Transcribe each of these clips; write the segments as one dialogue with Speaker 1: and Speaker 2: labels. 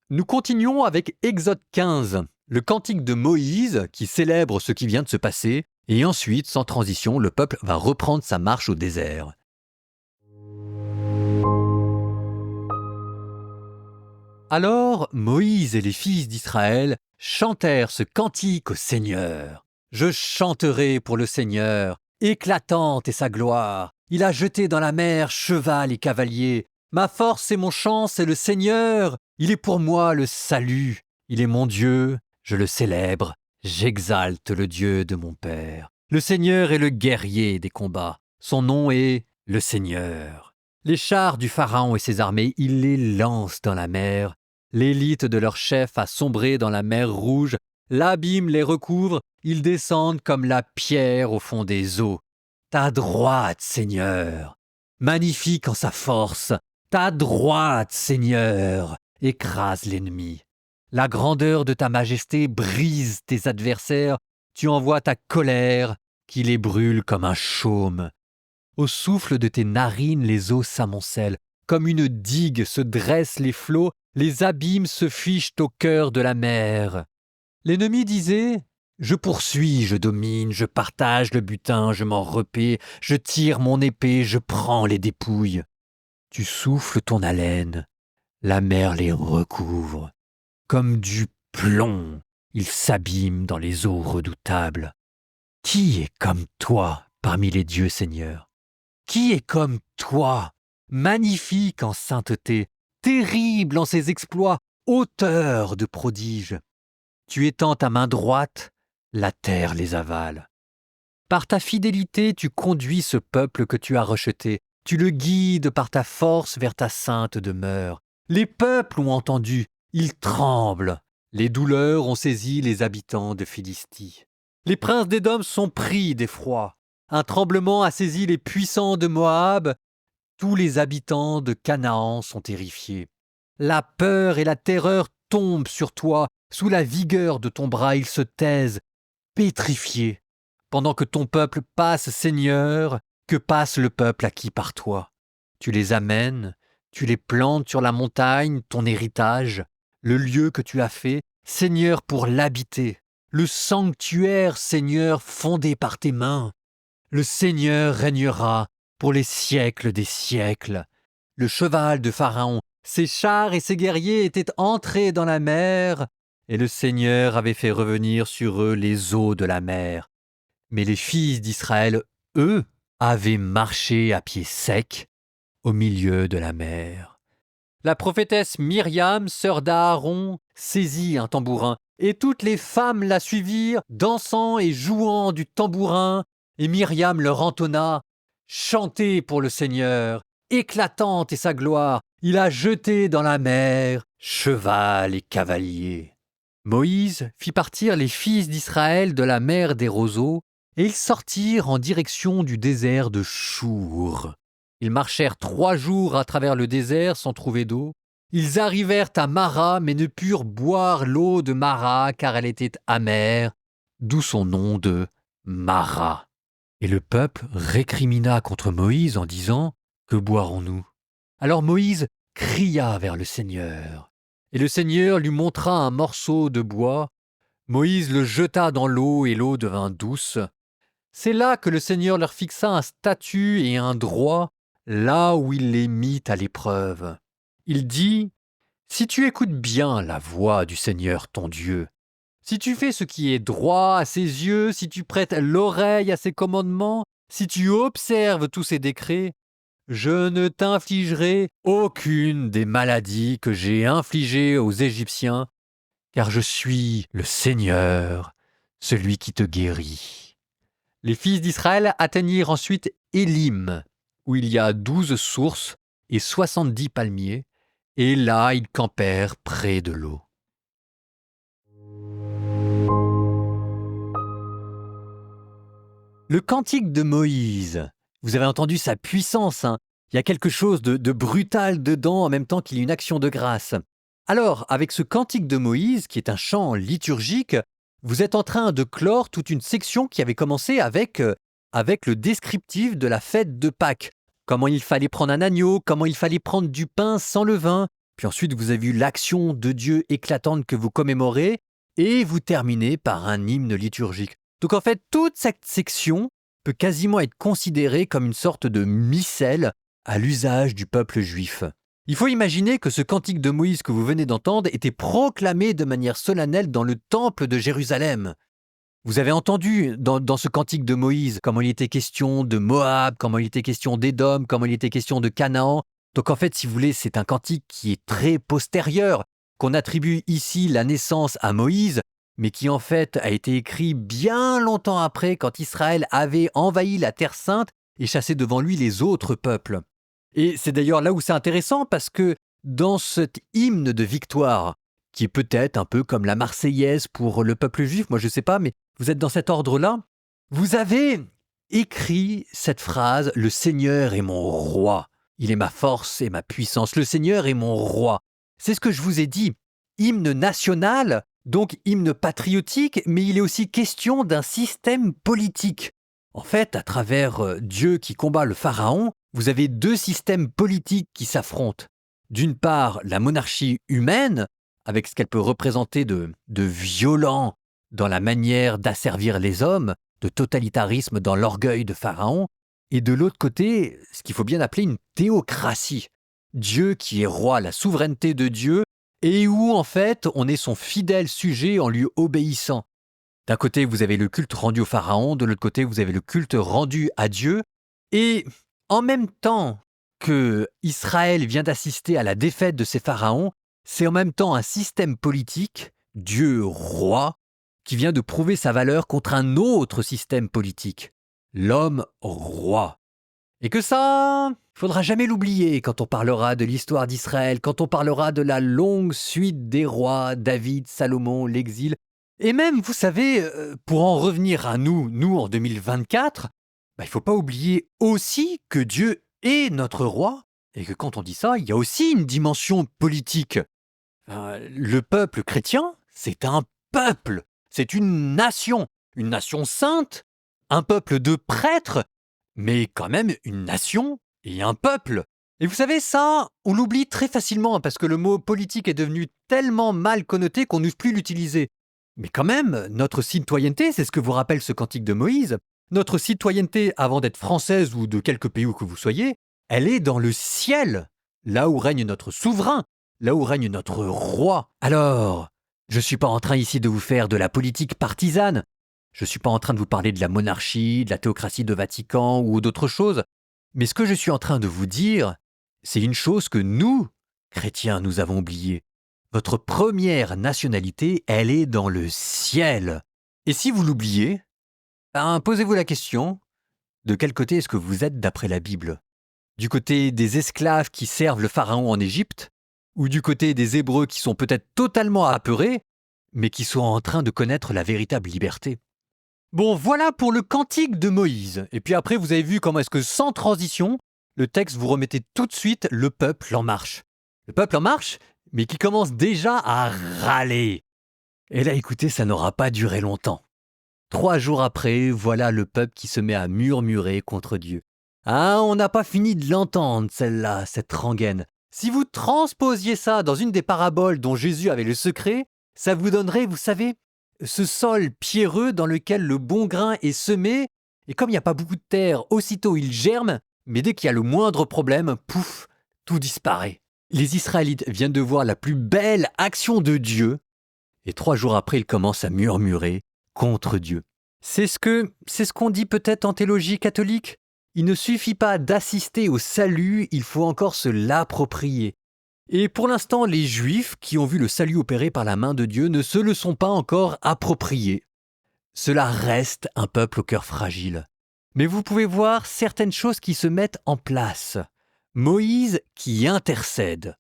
Speaker 1: Nous continuons avec Exode 15, le cantique de Moïse qui célèbre ce qui vient de se passer, et ensuite, sans transition, le peuple va reprendre sa marche au désert. Alors Moïse et les fils d'Israël chantèrent ce cantique au Seigneur. Je chanterai pour le Seigneur, éclatante est sa gloire. Il a jeté dans la mer cheval et cavalier. Ma force et mon chant, c'est le Seigneur. Il est pour moi le salut. Il est mon Dieu, je le célèbre. J'exalte le Dieu de mon Père. Le Seigneur est le guerrier des combats. Son nom est le Seigneur. Les chars du Pharaon et ses armées, il les lance dans la mer. L'élite de leur chef a sombré dans la mer Rouge. L'abîme les recouvre. Ils descendent comme la pierre au fond des eaux. Ta droite, Seigneur, magnifique en sa force. Ta droite, Seigneur, écrase l'ennemi. La grandeur de ta majesté brise tes adversaires. Tu envoies ta colère qui les brûle comme un chaume. Au souffle de tes narines, les eaux s'amoncellent. Comme une digue se dressent les flots, les abîmes se fichent au cœur de la mer. L'ennemi disait « Je poursuis, je domine, je partage le butin, je m'en repais, je tire mon épée, je prends les dépouilles. » Tu souffles ton haleine, la mer les recouvre. Comme du plomb, ils s'abîment dans les eaux redoutables. Qui est comme toi parmi les dieux, Seigneur ? Qui est comme toi, magnifique en sainteté, terrible en ses exploits, auteur de prodiges ? Tu étends ta main droite, la terre les avale. Par ta fidélité, tu conduis ce peuple que tu as rejeté. Tu le guides par ta force vers ta sainte demeure. Les peuples ont entendu, ils tremblent. Les douleurs ont saisi les habitants de Philistie. Les princes d'Édom sont pris d'effroi. Un tremblement a saisi les puissants de Moab. Tous les habitants de Canaan sont terrifiés. La peur et la terreur tombent sur toi. Sous la vigueur de ton bras, ils se taisent, pétrifiés. Pendant que ton peuple passe, Seigneur, que passe le peuple acquis par toi ? Tu les amènes, tu les plantes sur la montagne, ton héritage, le lieu que tu as fait, Seigneur, pour l'habiter, le sanctuaire, Seigneur, fondé par tes mains. Le Seigneur régnera pour les siècles des siècles. Le cheval de Pharaon, ses chars et ses guerriers étaient entrés dans la mer, et le Seigneur avait fait revenir sur eux les eaux de la mer. Mais les fils d'Israël, eux, avaient marché à pied sec au milieu de la mer. La prophétesse Myriam, sœur d'Aaron, saisit un tambourin, et toutes les femmes la suivirent, dansant et jouant du tambourin, et Myriam leur entonna « Chantez pour le Seigneur, éclatante est sa gloire, il a jeté dans la mer cheval et cavalier. » Moïse fit partir les fils d'Israël de la mer des roseaux, et ils sortirent en direction du désert de Chour. Ils marchèrent 3 jours à travers le désert sans trouver d'eau. Ils arrivèrent à Mara, mais ne purent boire l'eau de Mara, car elle était amère, d'où son nom de Mara. Et le peuple récrimina contre Moïse en disant « Que boirons-nous » Alors Moïse cria vers le Seigneur. Et le Seigneur lui montra un morceau de bois. Moïse le jeta dans l'eau et l'eau devint douce. C'est là que le Seigneur leur fixa un statut et un droit, là où il les mit à l'épreuve. Il dit « Si tu écoutes bien la voix du Seigneur ton Dieu, si tu fais ce qui est droit à ses yeux, si tu prêtes l'oreille à ses commandements, si tu observes tous ses décrets, je ne t'infligerai aucune des maladies que j'ai infligées aux Égyptiens, car je suis le Seigneur, celui qui te guérit. » Les fils d'Israël atteignirent ensuite Élim, où il y a 12 sources et 70 palmiers, et là ils campèrent près de l'eau. Le cantique de Moïse, vous avez entendu sa puissance, hein. Il y a quelque chose de brutal dedans en même temps qu'il y a une action de grâce. Alors, avec ce cantique de Moïse, qui est un chant liturgique, vous êtes en train de clore toute une section qui avait commencé avec le descriptif de la fête de Pâques. Comment il fallait prendre un agneau, comment il fallait prendre du pain sans levain, puis ensuite vous avez eu l'action de Dieu éclatante que vous commémorez, et vous terminez par un hymne liturgique. Donc en fait, toute cette section peut quasiment être considérée comme une sorte de missel à l'usage du peuple juif. Il faut imaginer que ce cantique de Moïse que vous venez d'entendre était proclamé de manière solennelle dans le temple de Jérusalem. Vous avez entendu dans ce cantique de Moïse comment il était question de Moab, comment il était question d'Édom, comment il était question de Canaan. Donc en fait, si vous voulez, c'est un cantique qui est très postérieur, qu'on attribue ici la naissance à Moïse, mais qui en fait a été écrit bien longtemps après, quand Israël avait envahi la Terre Sainte et chassé devant lui les autres peuples. Et c'est d'ailleurs là où c'est intéressant, parce que dans cet hymne de victoire, qui est peut-être un peu comme la Marseillaise pour le peuple juif, moi je ne sais pas, mais vous êtes dans cet ordre-là, vous avez écrit cette phrase « Le Seigneur est mon roi, il est ma force et ma puissance, le Seigneur est mon roi ». C'est ce que je vous ai dit, hymne national, donc hymne patriotique, mais il est aussi question d'un système politique. En fait, à travers Dieu qui combat le pharaon, vous avez deux systèmes politiques qui s'affrontent. D'une part, la monarchie humaine, avec ce qu'elle peut représenter de violent dans la manière d'asservir les hommes, de totalitarisme dans l'orgueil de Pharaon, et de l'autre côté, ce qu'il faut bien appeler une théocratie. Dieu qui est roi, la souveraineté de Dieu, et où en fait on est son fidèle sujet en lui obéissant. D'un côté, vous avez le culte rendu au Pharaon, de l'autre côté, vous avez le culte rendu à Dieu, et en même temps que Israël vient d'assister à la défaite de ces pharaons, c'est en même temps un système politique, Dieu roi, qui vient de prouver sa valeur contre un autre système politique, l'homme roi. Et que ça, il faudra jamais l'oublier quand on parlera de l'histoire d'Israël, quand on parlera de la longue suite des rois, David, Salomon, l'exil. Et même, vous savez, pour en revenir à nous en 2024, il ne faut pas oublier aussi que Dieu est notre roi, et que quand on dit ça, il y a aussi une dimension politique. Le peuple chrétien, c'est un peuple, c'est une nation sainte, un peuple de prêtres, mais quand même une nation et un peuple. Et vous savez, ça, on l'oublie très facilement, parce que le mot politique est devenu tellement mal connoté qu'on n'ose plus l'utiliser. Mais quand même, notre citoyenneté, c'est ce que vous rappelle ce cantique de Moïse, notre citoyenneté, avant d'être française ou de quelque pays où que vous soyez, elle est dans le ciel, là où règne notre souverain, là où règne notre roi. Alors, je ne suis pas en train ici de vous faire de la politique partisane, je ne suis pas en train de vous parler de la monarchie, de la théocratie de Vatican ou d'autres choses, mais ce que je suis en train de vous dire, c'est une chose que nous, chrétiens, nous avons oubliée. Votre première nationalité, elle est dans le ciel. Et si vous l'oubliez, posez-vous la question, de quel côté est-ce que vous êtes d'après la Bible ? Du côté des esclaves qui servent le pharaon en Égypte, ou du côté des Hébreux qui sont peut-être totalement apeurés, mais qui sont en train de connaître la véritable liberté ? Bon, voilà pour le cantique de Moïse. Et puis après, vous avez vu comment est-ce que sans transition, le texte vous remettait tout de suite le peuple en marche. Le peuple en marche, mais qui commence déjà à râler. Et là, écoutez, ça n'aura pas duré longtemps. 3 jours après, voilà le peuple qui se met à murmurer contre Dieu. Ah, on n'a pas fini de l'entendre, celle-là, cette rengaine. Si vous transposiez ça dans une des paraboles dont Jésus avait le secret, ça vous donnerait, vous savez, ce sol pierreux dans lequel le bon grain est semé, et comme il n'y a pas beaucoup de terre, aussitôt il germe, mais dès qu'il y a le moindre problème, pouf, tout disparaît. Les Israélites viennent de voir la plus belle action de Dieu, et 3 jours après, ils commencent à murmurer contre Dieu. C'est ce qu'on dit peut-être en théologie catholique. Il ne suffit pas d'assister au salut, il faut encore se l'approprier. Et pour l'instant, les Juifs, qui ont vu le salut opéré par la main de Dieu, ne se le sont pas encore appropriés. Cela reste un peuple au cœur fragile. Mais vous pouvez voir certaines choses qui se mettent en place. Moïse qui intercède.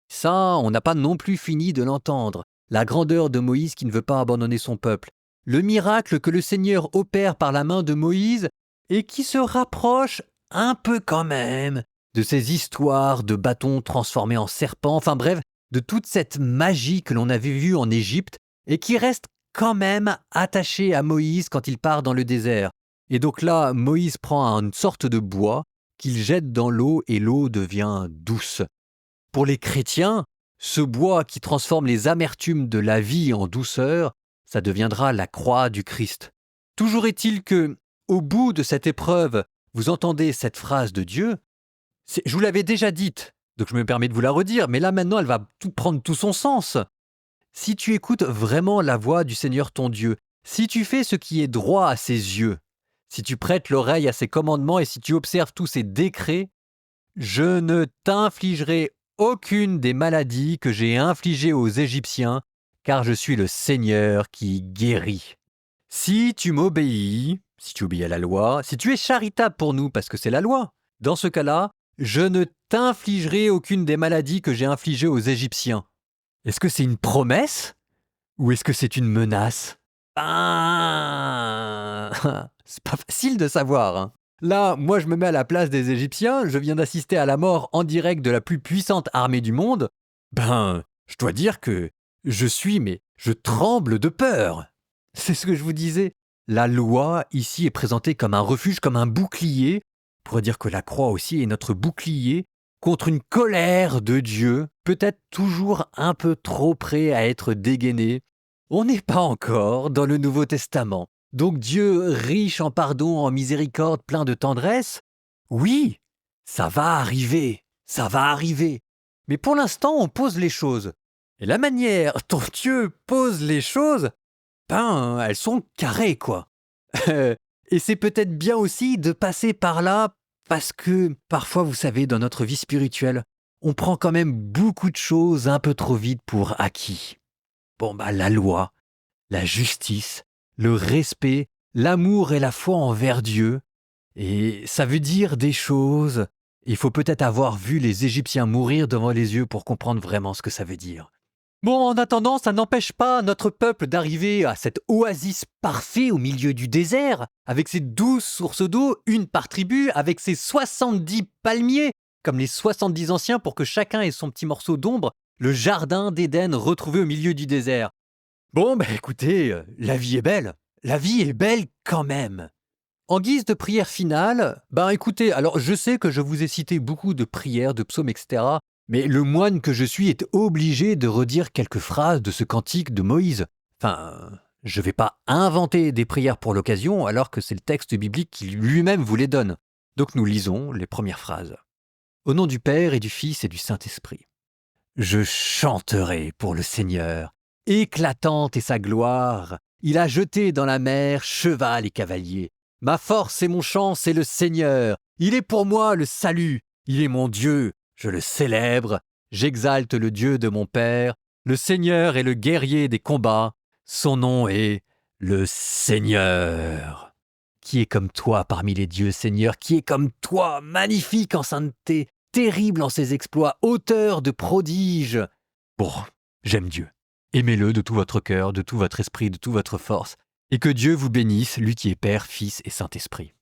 Speaker 1: Ça, on n'a pas non plus fini de l'entendre. La grandeur de Moïse qui ne veut pas abandonner son peuple. Le miracle que le Seigneur opère par la main de Moïse et qui se rapproche un peu quand même de ces histoires de bâtons transformés en serpents, enfin bref, de toute cette magie que l'on avait vue en Égypte et qui reste quand même attachée à Moïse quand il part dans le désert. Et donc là, Moïse prend une sorte de bois qu'il jette dans l'eau et l'eau devient douce. Pour les chrétiens, ce bois qui transforme les amertumes de la vie en douceur, ça deviendra la croix du Christ. Toujours est-il que, au bout de cette épreuve, vous entendez cette phrase de Dieu. Je vous l'avais déjà dite, donc je me permets de vous la redire, mais là maintenant elle va prendre tout son sens. Si tu écoutes vraiment la voix du Seigneur ton Dieu, si tu fais ce qui est droit à ses yeux, si tu prêtes l'oreille à ses commandements et si tu observes tous ses décrets, je ne t'infligerai aucune des maladies que j'ai infligées aux Égyptiens, car je suis le Seigneur qui guérit. Si tu m'obéis, si tu obéis à la loi, si tu es charitable pour nous parce que c'est la loi, dans ce cas-là, je ne t'infligerai aucune des maladies que j'ai infligées aux Égyptiens. Est-ce que c'est une promesse ou est-ce que c'est une menace? C'est pas facile de savoir, hein. Là, moi je me mets à la place des Égyptiens, je viens d'assister à la mort en direct de la plus puissante armée du monde. Je dois dire que je tremble de peur. C'est ce que je vous disais. La loi ici est présentée comme un refuge, comme un bouclier. On pourrait dire que la croix aussi est notre bouclier contre une colère de Dieu, peut-être toujours un peu trop près à être dégainé. On n'est pas encore dans le Nouveau Testament. Donc Dieu, riche en pardon, en miséricorde, plein de tendresse, oui, ça va arriver. Mais pour l'instant, on pose les choses. Et la manière dont Dieu pose les choses, elles sont carrées, quoi. Et c'est peut-être bien aussi de passer par là, parce que parfois, vous savez, dans notre vie spirituelle, on prend quand même beaucoup de choses un peu trop vite pour acquis. La loi, la justice, le respect, l'amour et la foi envers Dieu. Et ça veut dire des choses. Il faut peut-être avoir vu les Égyptiens mourir devant les yeux pour comprendre vraiment ce que ça veut dire. En attendant, ça n'empêche pas notre peuple d'arriver à cette oasis parfaite au milieu du désert, avec ses 12 sources d'eau, une par tribu, avec ses 70 palmiers, comme les 70 anciens pour que chacun ait son petit morceau d'ombre, le jardin d'Éden retrouvé au milieu du désert. Écoutez, la vie est belle. La vie est belle quand même. En guise de prière finale, écoutez, alors je sais que je vous ai cité beaucoup de prières, de psaumes, etc., mais le moine que je suis est obligé de redire quelques phrases de ce cantique de Moïse. Je ne vais pas inventer des prières pour l'occasion, alors que c'est le texte biblique qui lui-même vous les donne. Donc nous lisons les premières phrases. Au nom du Père et du Fils et du Saint-Esprit. Je chanterai pour le Seigneur. Éclatante est sa gloire. Il a jeté dans la mer cheval et cavalier. Ma force et mon chant, c'est le Seigneur. Il est pour moi le salut. Il est mon Dieu. Je le célèbre. J'exalte le Dieu de mon Père. Le Seigneur est le guerrier des combats. Son nom est le Seigneur. Qui est comme toi parmi les dieux, Seigneur? Qui est comme toi, magnifique en sainteté, terrible en ses exploits, auteur de prodiges? J'aime Dieu. Aimez-le de tout votre cœur, de tout votre esprit, de toute votre force. Et que Dieu vous bénisse, lui qui est Père, Fils et Saint-Esprit.